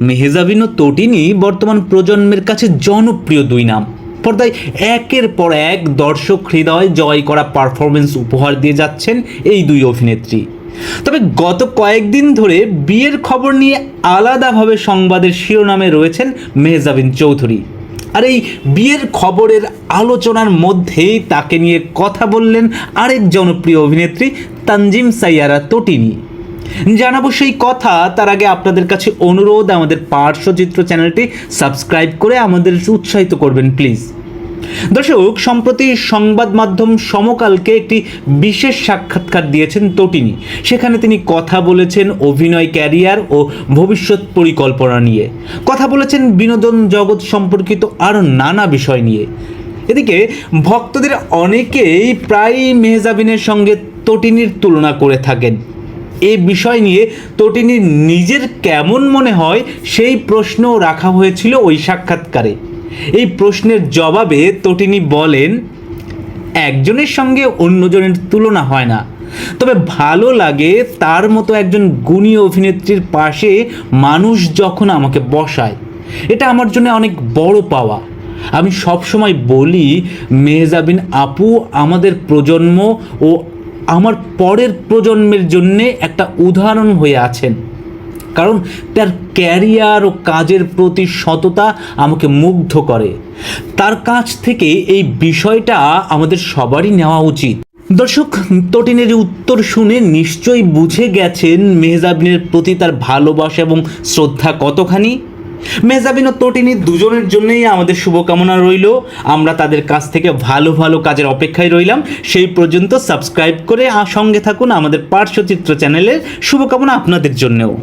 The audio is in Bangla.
মেহজাবিন ও তটিনী বর্তমান প্রজন্মের কাছে জনপ্রিয় দুই নাম। পর্দায় একের পর এক দর্শক হৃদয় জয় করা পারফরমেন্স উপহার দিয়ে যাচ্ছেন এই দুই অভিনেত্রী। তবে গত কয়েকদিন ধরে বিয়ের খবর নিয়ে আলাদাভাবে সংবাদের শিরোনামে রয়েছেন মেহজাবিন চৌধুরী। আর এই বিয়ের খবরের আলোচনার মধ্যেই তাকে নিয়ে কথা বললেন আরেক জনপ্রিয় অভিনেত্রী তানজিম সাইয়ারা তটিনী। জানাবো সেই কথা, তার আগে আপনাদের কাছে অনুরোধ, আমাদের পার্শ্বচিত্র চ্যানেলটি সাবস্ক্রাইব করে আমাদের উৎসাহিত করবেন প্লিজ। দর্শক, সম্প্রতি সংবাদ মাধ্যম সমকালকে একটি বিশেষ সাক্ষাৎকার দিয়েছেন তটিনী। সেখানে তিনি কথা বলেছেন অভিনয় ক্যারিয়ার ও ভবিষ্যৎ পরিকল্পনা নিয়ে, কথা বলেছেন বিনোদন জগৎ সম্পর্কিত আরও নানা বিষয় নিয়ে। এদিকে ভক্তদের অনেকেই প্রায়ই মেহজাবিনের সঙ্গে তটিনীর তুলনা করে থাকেন। এই বিষয় নিয়ে তটিনীর নিজের কেমন মনে হয় সেই প্রশ্নও রাখা হয়েছিল ওই সাক্ষাৎকারে। এই প্রশ্নের জবাবে তটিনী বলেন, একজনের সঙ্গে অন্যজনের তুলনা হয় না, তবে ভালো লাগে তার মতো একজন গুণী অভিনেত্রীর পাশে মানুষ যখন আমাকে বসায়, এটা আমার জন্য অনেক বড় পাওয়া। আমি সবসময় বলি, মেহজাবিন আপু আমাদের প্রজন্ম ও আমার পরের প্রজন্মের জন্যে একটা উদাহরণ হয়ে আছেন, কারণ তার ক্যারিয়ার ও কাজের প্রতি সততা আমাকে মুগ্ধ করে। তার কাছ থেকে এই বিষয়টা আমাদের সবারই নেওয়া উচিত। দর্শক, তটিনের উত্তর শুনে নিশ্চয়ই বুঝে গেছেন মেহজাবিনের প্রতি তার ভালোবাসা এবং শ্রদ্ধা কতখানি। মেহজাবিন ও তটিনী দুজনের জন্যই আমাদের শুভকামনা রইল। আমরা তাদের কাছ থেকে ভালো ভালো কাজের অপেক্ষায় রইলাম। সেই পর্যন্ত সাবস্ক্রাইব করে সঙ্গে থাকুন আমাদের পার্শ্বচিত্র চ্যানেলের। শুভকামনা আপনাদের জন্যও।